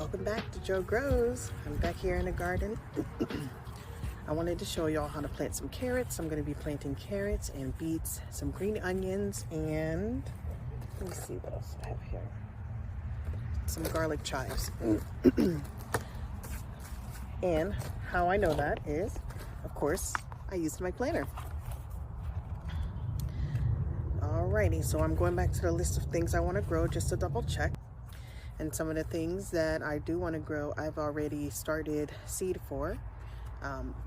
Welcome back to Joe Grows. I'm back here in the garden. I wanted to show y'all how to plant some carrots. I'm going to be planting carrots and beets, some green onions, and let me see what else I have here. Some garlic chives. And how I know that is, of course, I used my planter. Alrighty, so I'm going back to the list of things I want to grow just to double check. And some of the things that I do want to grow, I've already started seed for,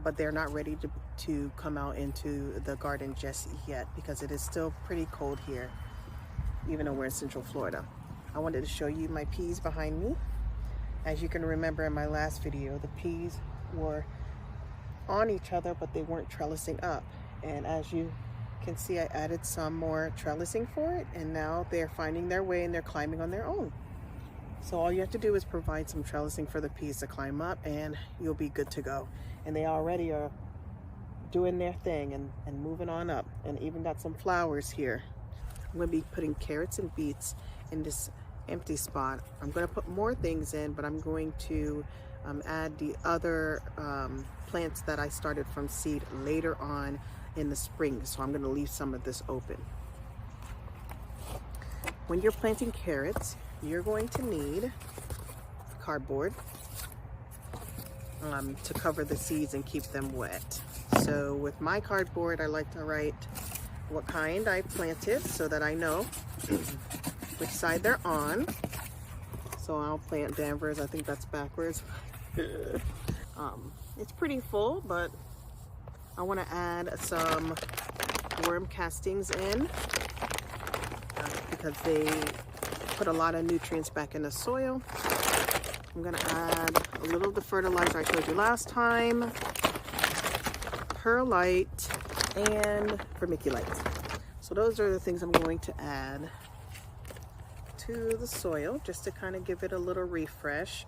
but they're not ready to come out into the garden just yet because it is still pretty cold here, even though we're in Central Florida. I wanted to show you my peas behind me. As you can remember in my last video, the peas were on each other, but they weren't trellising up. And as you can see, I added some more trellising for it, and now they're finding their way and they're climbing on their own. So all you have to do is provide some trellising for the peas to climb up and you'll be good to go. And they already are doing their thing and moving on up, and even got some flowers here. I'm going to be putting carrots and beets in this empty spot. I'm going to put more things in, but I'm going to add the other plants that I started from seed later on in the spring. So I'm going to leave some of this open. When you're planting carrots, you're going to need cardboard to cover the seeds and keep them wet. So with my cardboard, I like to write what kind I planted so that I know which side they're on. So I'll plant Danvers. I think that's backwards. It's pretty full, but I want to add some worm castings in because they put a lot of nutrients back in the soil. I'm going to add a little of the fertilizer I showed you last time, perlite, and vermiculite. So those are the things I'm going to add to the soil just to kind of give it a little refresh.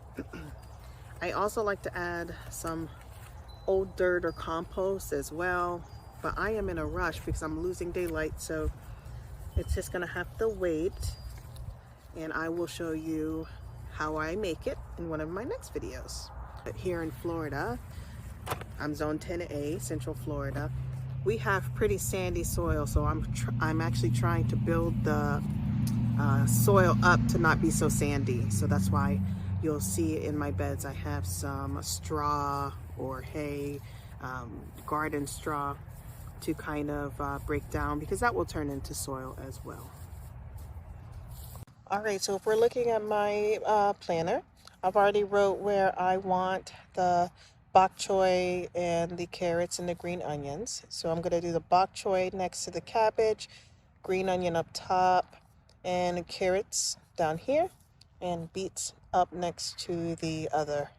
I also like to add some old dirt or compost as well, but I am in a rush because I'm losing daylight, so it's just going to have to wait. And I will show you how I make it in one of my next videos. But here in Florida, I'm zone 10A, Central Florida. We have pretty sandy soil, so I'm actually trying to build the soil up to not be so sandy. So that's why you'll see in my beds I have some straw or hay, garden straw, to kind of break down, because that will turn into soil as well. Alright, so if we're looking at my planner, I've already wrote where I want the bok choy and the carrots and the green onions. So I'm going to do the bok choy next to the cabbage, green onion up top, and carrots down here, and beets up next to the other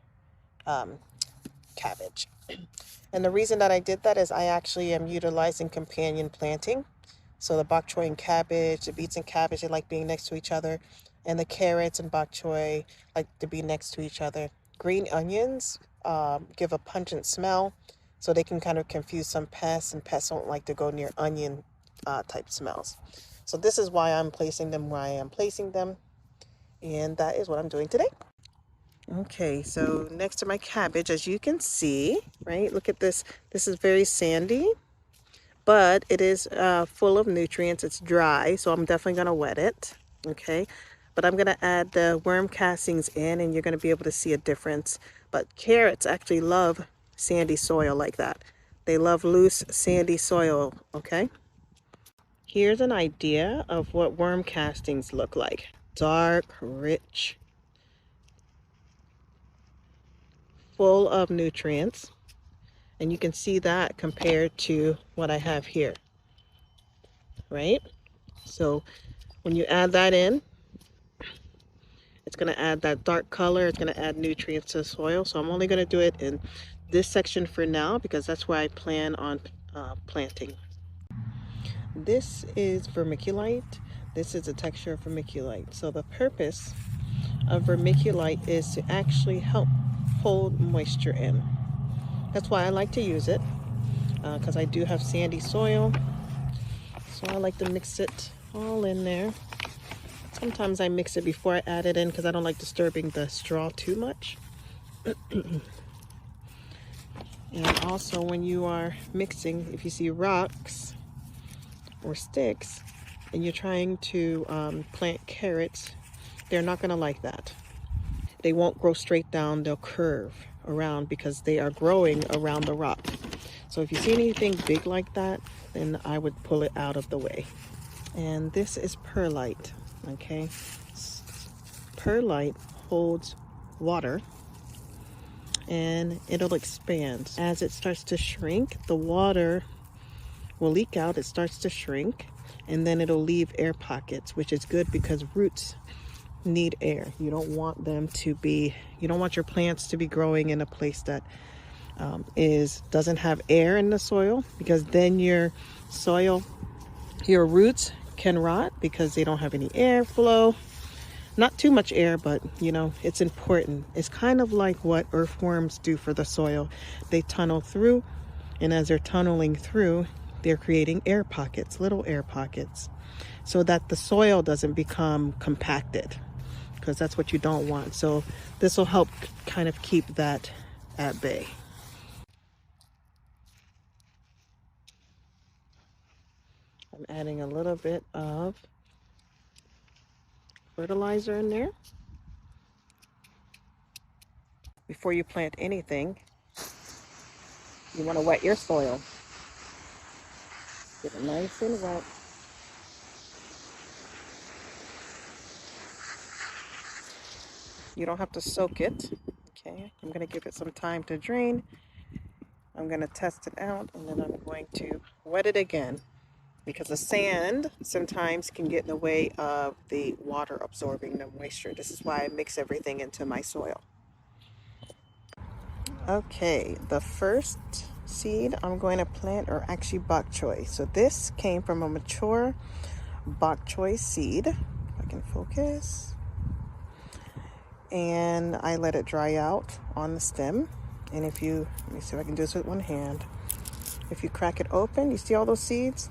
cabbage. And the reason that I did that is I actually am utilizing companion planting. So the bok choy and cabbage, the beets and cabbage, they like being next to each other. And the carrots and bok choy like to be next to each other. Green onions give a pungent smell, so they can kind of confuse some pests, and pests don't like to go near onion type smells. So this is why I'm placing them where I am placing them. And that is what I'm doing today. Okay, so next to my cabbage, as you can see, right, look at this. This is very sandy, but it is full of nutrients. It's dry, so I'm definitely going to wet it, okay? But I'm going to add the worm castings in, and you're going to be able to see a difference. But carrots actually love sandy soil like that. They love loose, sandy soil, okay? Here's an idea of what worm castings look like. Dark, rich, full of nutrients. And you can see that compared to what I have here, right? So when you add that in, it's going to add that dark color. It's going to add nutrients to the soil. So I'm only going to do it in this section for now because that's where I plan on planting. This is vermiculite. This is the texture of vermiculite. So the purpose of vermiculite is to actually help hold moisture in. That's why I like to use it, because I do have sandy soil. So I like to mix it all in there Sometimes I mix it before I add it in because I don't like disturbing the straw too much. And also when you are mixing, if you see rocks or sticks and you're trying to plant carrots, they're not going to like that. They won't grow straight down, they'll curve around because they are growing around the rock. So if you see anything big like that, then I would pull it out of the way. And this is perlite, okay? Perlite holds water and it'll expand. As it starts to shrink, the water will leak out, it starts to shrink, and then it'll leave air pockets, which is good because roots need air. You don't want your plants to be growing in a place that doesn't have air in the soil, because then your roots can rot because they don't have any airflow. Not too much air, but it's important. It's kind of like what earthworms do for the soil. They tunnel through, and as they're tunneling through, they're creating air pockets, little air pockets, so that the soil doesn't become compacted, because that's what you don't want. So this will help kind of keep that at bay. I'm adding a little bit of fertilizer in there. Before you plant anything, you want to wet your soil. Get it nice and wet. You don't have to soak it. Okay, I'm going to give it some time to drain. I'm going to test it out, and then I'm going to wet it again, because the sand sometimes can get in the way of the water absorbing the moisture. This is why I mix everything into my soil. Okay, the first seed I'm going to plant are actually bok choy. So this came from a mature bok choy seed. If I can focus. And I let it dry out on the stem. And let me see if I can do this with one hand. If you crack it open, you see all those seeds?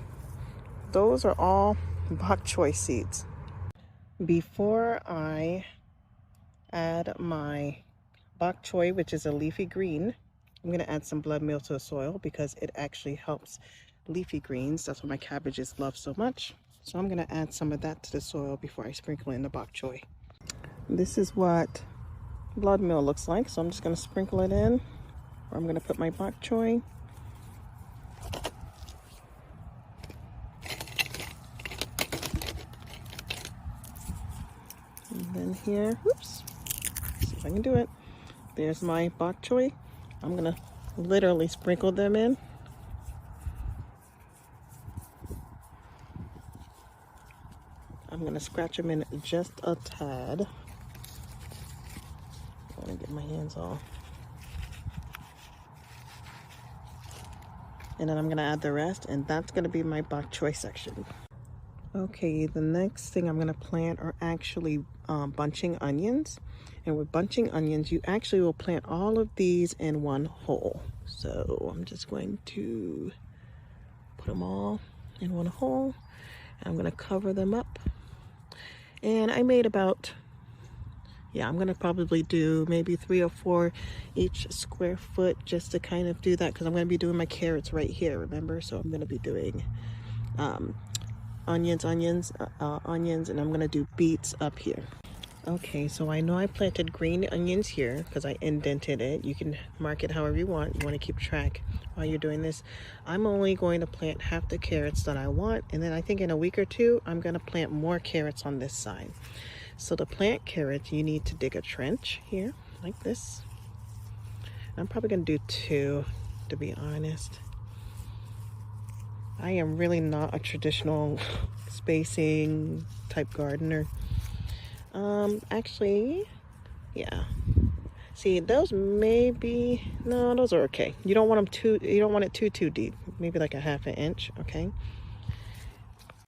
Those are all bok choy seeds. Before I add my bok choy, which is a leafy green, I'm going to add some blood meal to the soil because it actually helps leafy greens. That's what my cabbages love so much. So I'm going to add some of that to the soil before I sprinkle in the bok choy. This is what blood meal looks like. So I'm just going to sprinkle it in. Or I'm going to put my bok choy. And then here, whoops, see if I can do it. There's my bok choy. I'm gonna literally sprinkle them in. I'm gonna scratch them in just a tad. I wanna get my hands off. And then I'm gonna add the rest, and that's gonna be my bok choy section. Okay, the next thing I'm gonna plant are actually bunching onions. And with bunching onions, you actually will plant all of these in one hole. So I'm just going to put them all in one hole. I'm going to cover them up. And I made about, I'm going to probably do maybe 3 or 4 each square foot, just to kind of do that, because I'm going to be doing my carrots right here, remember? So I'm going to be doing onions, and I'm going to do beets up here. Okay, so I know I planted green onions here because I indented it. You can mark it however you want. You want to keep track while you're doing this. I'm only going to plant half the carrots that I want, and then I think in a week or two, I'm going to plant more carrots on this side. So to plant carrots, you need to dig a trench here, like this. I'm probably going to do 2, to be honest. I am really not a traditional spacing type gardener. Actually, yeah. See, those maybe, no, those are okay. You don't want it too deep. Maybe like a 1/2 inch, okay?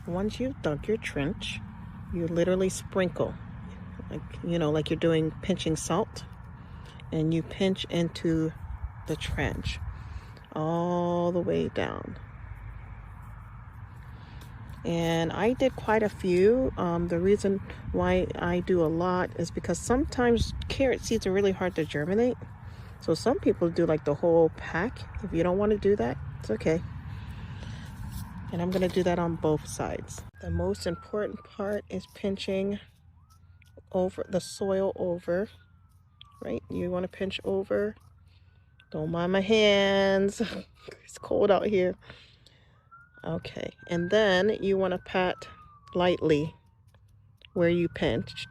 Once you've dug your trench, you literally sprinkle, like you're doing pinching salt, and you pinch into the trench all the way down. And I did quite a few. The reason why I do a lot is because sometimes carrot seeds are really hard to germinate. So some people do like the whole pack. If you don't want to do that, it's okay. And I'm going to do that on both sides. The most important part is pinching over the soil over, right? You want to pinch over. Don't mind my hands. It's cold out here. Okay. And then you want to pat lightly where you pinched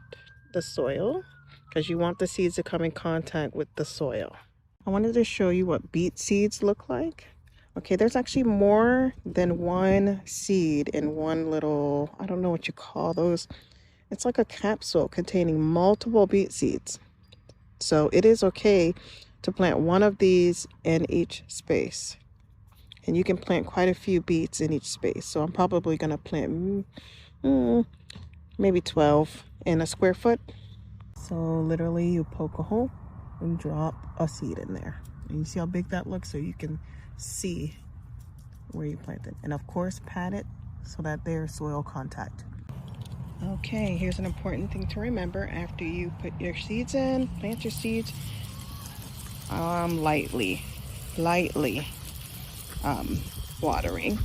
the soil because you want the seeds to come in contact with the soil. I wanted to show you what beet seeds look like. Okay, there's actually more than one seed in one little, I don't know what you call those. It's like a capsule containing multiple beet seeds. So it is okay to plant one of these in each space. And you can plant quite a few beets in each space. So I'm probably going to plant maybe 12 in a square foot. So literally you poke a hole and drop a seed in there. And you see how big that looks, so you can see where you planted. And of course, pat it so that there's soil contact. Okay, here's an important thing to remember. After you put your seeds in, plant your seeds, lightly watering.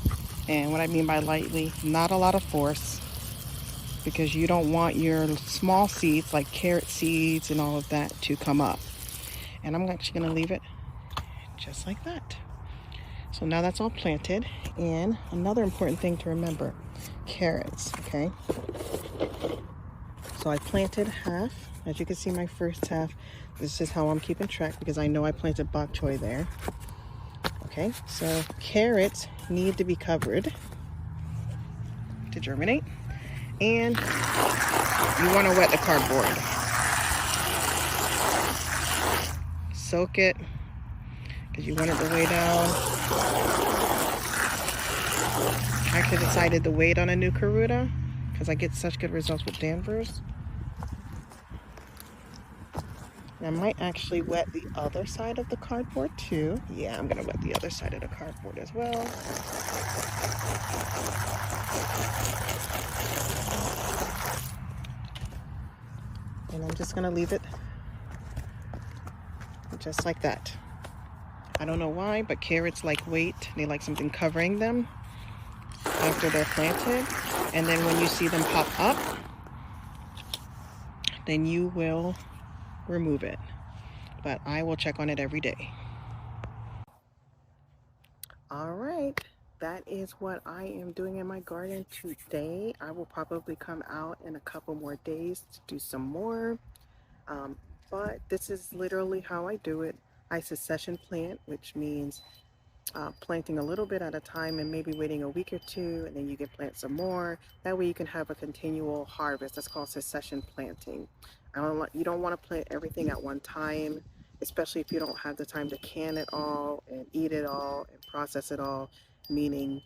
And what I mean by lightly, not a lot of force, because you don't want your small seeds like carrot seeds and all of that to come up. And I'm actually going to leave it just like that. So now that's all planted. And another important thing to remember, carrots, okay? So I planted half. As you can see, my first half. This is how I'm keeping track because I know I planted bok choy there. Okay, so carrots need to be covered to germinate. And you want to wet the cardboard. Soak it because you want it to weigh down. I actually decided to wait on a new Karuta because I get such good results with Danvers. And I might actually wet the other side of the cardboard too. Yeah, I'm going to wet the other side of the cardboard as well. And I'm just going to leave it just like that. I don't know why, but carrots like weight. They like something covering them after they're planted. And then when you see them pop up, then you will remove it. But I will check on it every day. All right, that is what I am doing in my garden today. I will probably come out in a couple more days to do some more. But this is literally how I do it. I succession plant, which means planting a little bit at a time and maybe waiting a week or two, and then you can plant some more. That way you can have a continual harvest. That's called succession planting. You don't want to plant everything at one time, especially if you don't have the time to can it all and eat it all and process it all, meaning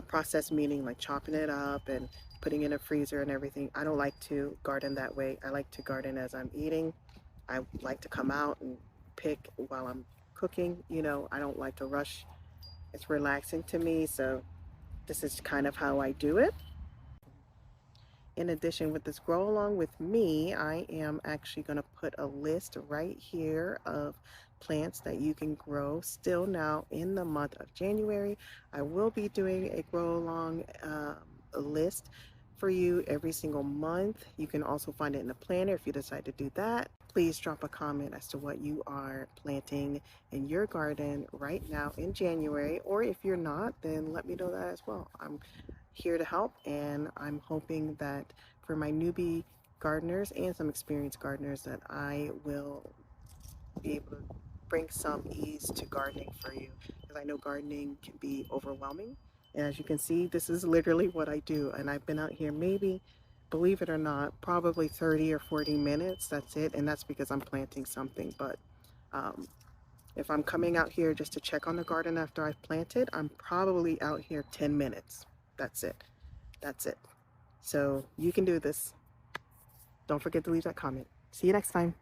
process meaning like chopping it up and putting it in a freezer and everything. I don't like to garden that way. I like to garden as I'm eating. I like to come out and pick while I'm cooking. You know, I don't like to rush. It's relaxing to me, so this is kind of how I do it. In addition, with this grow along with me, I am actually going to put a list right here of plants that you can grow still now in the month of January. I will be doing a grow along list for you every single month. You can also find it in the planner if you decide to do that. Please drop a comment as to what you are planting in your garden right now in January, or if you're not, then let me know that as well. I'm here to help, and I'm hoping that for my newbie gardeners and some experienced gardeners that I will be able to bring some ease to gardening for you, because I know gardening can be overwhelming. And as you can see, this is literally what I do, and I've been out here maybe, believe it or not, probably 30 or 40 minutes. That's it, and that's because I'm planting something. But if I'm coming out here just to check on the garden after I've planted, I'm probably out here 10 minutes. That's it. That's it. So you can do this. Don't forget to leave that comment. See you next time.